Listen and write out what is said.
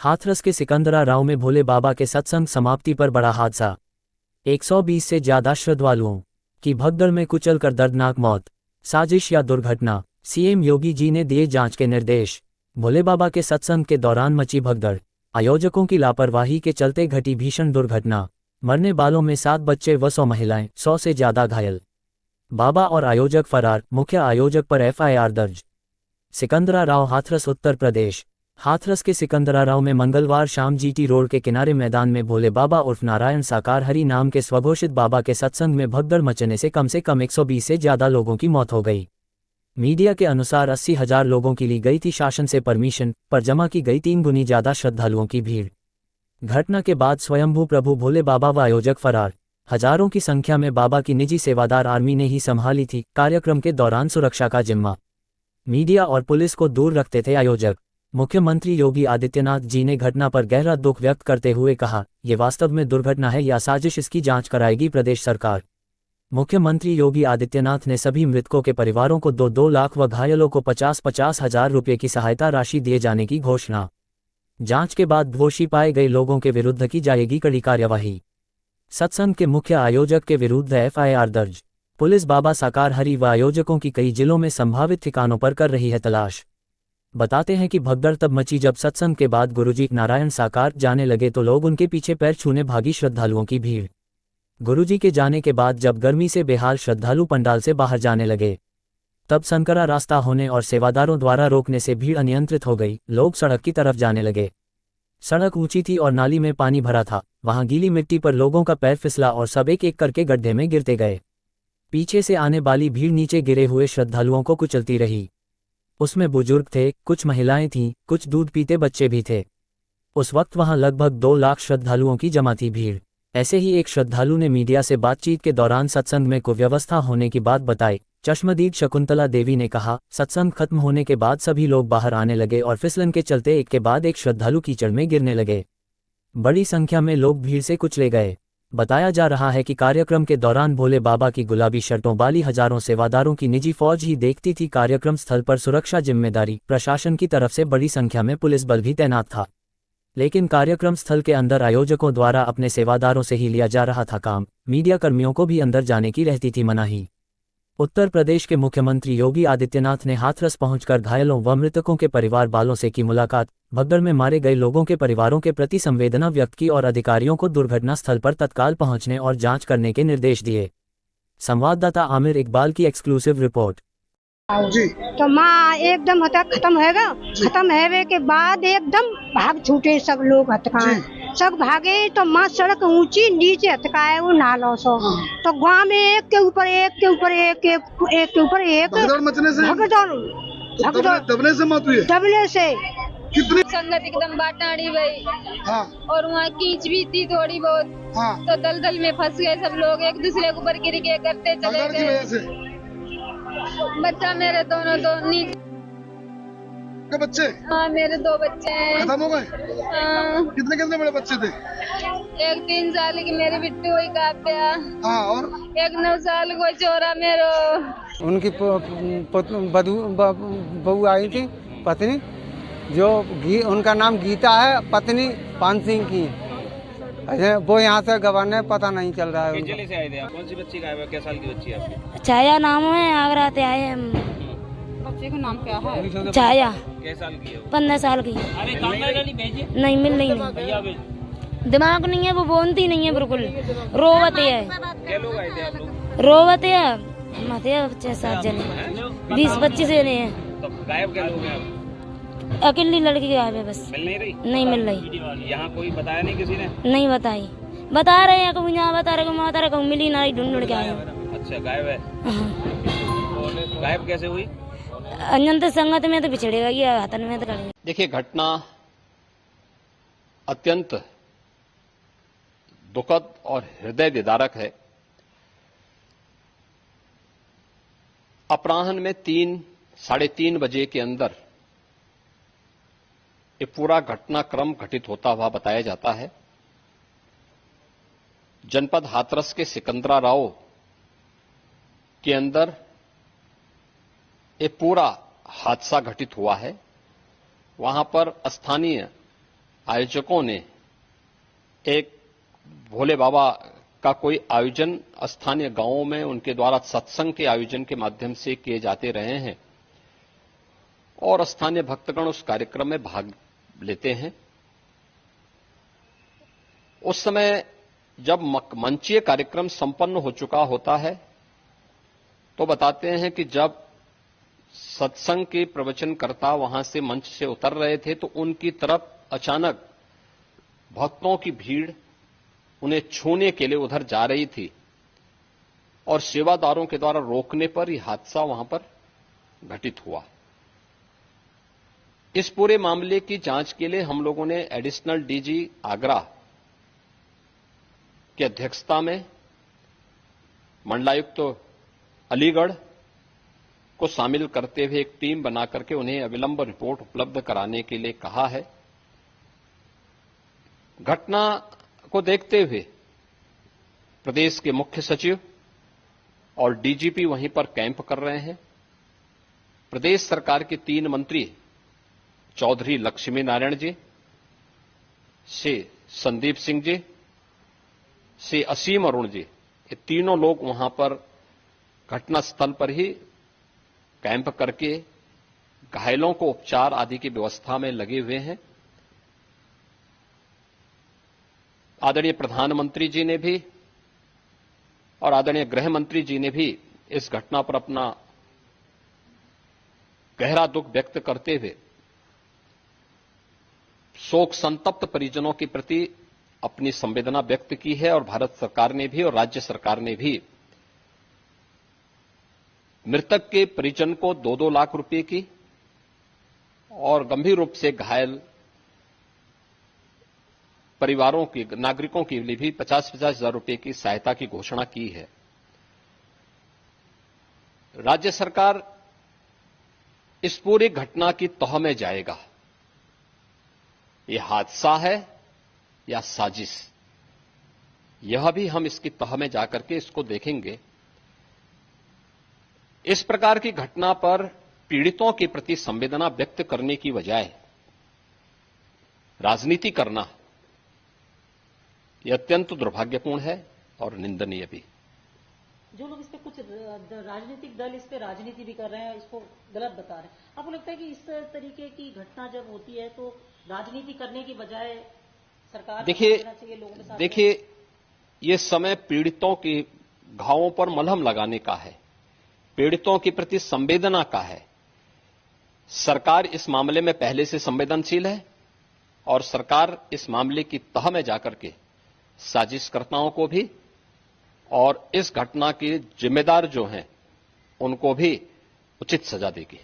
हाथरस के सिकंदरा राव में भोले बाबा के सत्संग समाप्ति पर बड़ा हादसा। 120 से ज्यादा श्रद्धालुओं की भगदड़ में कुचलकर दर्दनाक मौत। साजिश या दुर्घटना? सीएम योगी जी ने दिए जांच के निर्देश। भोले बाबा के सत्संग के दौरान मची भगदड़। आयोजकों की लापरवाही के चलते घटी भीषण दुर्घटना। मरने वालों में 7 बच्चे व 100 महिलाएं, 100 से ज्यादा घायल। बाबा और आयोजक फरार, मुख्य आयोजक पर एफआईआर दर्ज। सिकंदरा राव, हाथरस, उत्तर प्रदेश। हाथरस के सिकंदरा राव में मंगलवार शाम जीटी रोड के किनारे मैदान में भोले बाबा उर्फ नारायण साकार हरि नाम के स्वघोषित बाबा के सत्संग में भगदड़ मचने से कम 120 से ज्यादा लोगों की मौत हो गई। मीडिया के अनुसार 80,000 लोगों की ली गई थी शासन से परमिशन, पर जमा की गई 3 गुनी ज्यादा श्रद्धालुओं की भीड़। घटना के बाद स्वयंभू प्रभु भोले बाबा व आयोजक फरार। हजारों की संख्या में बाबा की निजी सेवादार आर्मी ने ही संभाली थी कार्यक्रम के दौरान सुरक्षा का जिम्मा। मीडिया और पुलिस को दूर रखते थे आयोजक। मुख्यमंत्री योगी आदित्यनाथ जी ने घटना पर गहरा दुख व्यक्त करते हुए कहा, ये वास्तव में दुर्घटना है या साजिश, इसकी जांच कराएगी प्रदेश सरकार। मुख्यमंत्री योगी आदित्यनाथ ने सभी मृतकों के परिवारों को 2-2 लाख व घायलों को 50-50 हजार रुपये की सहायता राशि दिए जाने की घोषणा। जांच के बाद दोषी पाए गए लोगों के विरुद्ध की जाएगी कड़ी कार्यवाही। सत्संग के मुख्य आयोजक के विरुद्ध एफआईआर दर्ज। पुलिस बाबा साकार हरि व आयोजकों की कई जिलों में संभावित ठिकानों पर कर रही है तलाश। बताते हैं कि भगदड़ तब मची जब सत्संग के बाद गुरुजी नारायण साकार जाने लगे तो लोग उनके पीछे पैर छूने भागी श्रद्धालुओं की भीड़। गुरुजी के जाने के बाद जब गर्मी से बेहाल श्रद्धालु पंडाल से बाहर जाने लगे, तब संकरा रास्ता होने और सेवादारों द्वारा रोकने से भीड़ अनियंत्रित हो गई। लोग सड़क की तरफ जाने लगे। सड़क ऊंची थी और नाली में पानी भरा था। वहां गीली मिट्टी पर लोगों का पैर फिसला और सब एक एक करके गड्ढे में गिरते गए। पीछे से आने वाली भीड़ नीचे गिरे हुए श्रद्धालुओं को कुचलती रही। उसमें बुजुर्ग थे, कुछ महिलाएं थीं, कुछ दूध पीते बच्चे भी थे। उस वक्त वहां लगभग 2 लाख श्रद्धालुओं की जमा थी भीड़। ऐसे ही एक श्रद्धालु ने मीडिया से बातचीत के दौरान सत्संग में कुव्यवस्था होने की बात बताई। चश्मदीद शकुंतला देवी ने कहा, सत्संग खत्म होने के बाद सभी लोग बाहर आने लगे और फिसलन के चलते एक के बाद एक श्रद्धालु कीचड़ में गिरने लगे। बड़ी संख्या में लोग भीड़ से कुचले गए। बताया जा रहा है कि कार्यक्रम के दौरान भोले बाबा की गुलाबी शर्टों वाली हजारों सेवादारों की निजी फौज ही देखती थी। कार्यक्रम स्थल पर सुरक्षा जिम्मेदारी प्रशासन की तरफ से बड़ी संख्या में पुलिस बल भी तैनात था, लेकिन कार्यक्रम स्थल के अंदर आयोजकों द्वारा अपने सेवादारों से ही लिया जा रहा था काम। मीडिया कर्मियों को भी अंदर जाने की रहती थी मनाही। उत्तर प्रदेश के मुख्यमंत्री योगी आदित्यनाथ ने हाथरस पहुंचकर घायलों व मृतकों के परिवार वालों से की मुलाकात। भगदड़ में मारे गए लोगों के परिवारों के प्रति संवेदना व्यक्त की और अधिकारियों को दुर्घटना स्थल पर तत्काल पहुंचने और जांच करने के निर्देश दिए। संवाददाता आमिर इकबाल की एक्सक्लूसिव रिपोर्ट। जी। तो माँ एकदम खत्म होगा। खत्म होने के बाद एकदम भाग छूटे सब लोग हथकाए, सब भागे। तो माँ सड़क ऊंची, नीचे हथकाए वो नालों सो। तो गाँव में एक के ऊपर एक के ऊपर एक एक के ऊपर एक दबने से मौत हुई है। दबने से कितनी संगत एकदम बाटाड़ी गई। हाँ। और वहाँ कीच भी थी थोड़ी बहुत। हाँ। तो दलदल में फंस गए सब लोग, एक दूसरे के ऊपर गिर के करते चले गए। बच्चा मेरे दोनों के बच्चे? हाँ, मेरे 2 बच्चे हैं। खत्म हो गए? हाँ। कितने बड़े बच्चे थे? एक 3 साल की मेरी बिट्टू हुई काप्या। हाँ, और एक 9 साल को चोरा मेरो। उनकी बहू आई थी, पत्नी, जो उनका नाम गीता है, पत्नी पान सिंह की। वो यहाँ से गवर्नर पता नहीं चल रहा है। जिले से आए थे आप? कौन सी बच्ची गायब है? क्या साल की बच्ची है आपकी? छाया नाम है, आगरा से आए हम। बच्चे का नाम क्या है? छाया। क्या साल की है? 15 साल की। नहीं मिल रही नहीं, दिमाग नहीं है, वो बोलती नहीं है बिल्कुल। रोवते है। क्या लोग आए थे आप लोग? रोवते है, मते 6-7 जने, 20-25 जने हैं। तो गायब क्या लोग हैं आप? अकेली लड़की गायब है बस। मिल नहीं रही? नहीं मिल रही। यहाँ कोई बताया नहीं किसी ने? नहीं बताई। बता रहे हैं कभी यहाँ बता रहे, बता रहे कहूँ मिली ना, ढूंढ के आए। अच्छा, गायब है। गायब कैसे हुई? अंजन संगत में तो बिछड़ेगा, ये हाथन में तो करेंगे। देखिए, घटना अत्यंत दुखद और हृदय विदारक है। अपराह्न में 3-3:30 बजे के अंदर ये पूरा घटनाक्रम घटित होता हुआ बताया जाता है। जनपद हाथरस के सिकंदरा राव के अंदर ये पूरा हादसा घटित हुआ है। वहां पर स्थानीय आयोजकों ने एक भोले बाबा का कोई आयोजन स्थानीय गांवों में उनके द्वारा सत्संग के आयोजन के माध्यम से किए जाते रहे हैं और स्थानीय भक्तगण उस कार्यक्रम में भाग लेते हैं। उस समय जब मंचीय कार्यक्रम संपन्न हो चुका होता है तो बताते हैं कि जब सत्संग के प्रवचनकर्ता वहां से मंच से उतर रहे थे तो उनकी तरफ अचानक भक्तों की भीड़ उन्हें छूने के लिए उधर जा रही थी और सेवादारों के द्वारा रोकने पर यह हादसा वहां पर घटित हुआ। इस पूरे मामले की जांच के लिए हम लोगों ने एडिशनल डीजी आगरा की अध्यक्षता में मंडलायुक्त अलीगढ़ को शामिल करते हुए एक टीम बनाकर के उन्हें अविलंब रिपोर्ट उपलब्ध कराने के लिए कहा है। घटना को देखते हुए प्रदेश के मुख्य सचिव और डीजीपी वहीं पर कैंप कर रहे हैं। प्रदेश सरकार के 3 मंत्री चौधरी लक्ष्मी नारायण जी, श्री संदीप सिंह जी, श्री असीम अरुण जी, ये तीनों लोग वहां पर घटनास्थल पर ही कैंप करके घायलों को उपचार आदि की व्यवस्था में लगे हुए हैं। आदरणीय प्रधानमंत्री जी ने भी और आदरणीय गृह मंत्री जी ने भी इस घटना पर अपना गहरा दुख व्यक्त करते हुए शोक संतप्त परिजनों के प्रति अपनी संवेदना व्यक्त की है और भारत सरकार ने भी और राज्य सरकार ने भी मृतक के परिजन को 2-2 लाख रुपए की और गंभीर रूप से घायल परिवारों की नागरिकों के लिए भी 50-50 हजार रुपए की सहायता की घोषणा की है। राज्य सरकार इस पूरी घटना की तह में जाएगा। यह हादसा है या साजिश, यह भी हम इसकी तह में जाकर के इसको देखेंगे। इस प्रकार की घटना पर पीड़ितों के प्रति संवेदना व्यक्त करने की बजाय राजनीति करना यह अत्यंत दुर्भाग्यपूर्ण है और निंदनीय भी। जो लोग इस पे कुछ राजनीतिक दल इस पे राजनीति भी कर रहे हैं, इसको गलत बता रहे हैं, आपको लगता है कि इस तरीके की घटना जब होती है तो राजनीति करने की बजाय सरकार देखिए ये समय पीड़ितों के घावों पर मलहम लगाने का है, पीड़ितों के प्रति संवेदना का है। सरकार इस मामले में पहले से संवेदनशील है और सरकार इस मामले की तह में जाकर के साजिशकर्ताओं को भी और इस घटना के जिम्मेदार जो हैं उनको भी उचित सजा देगी।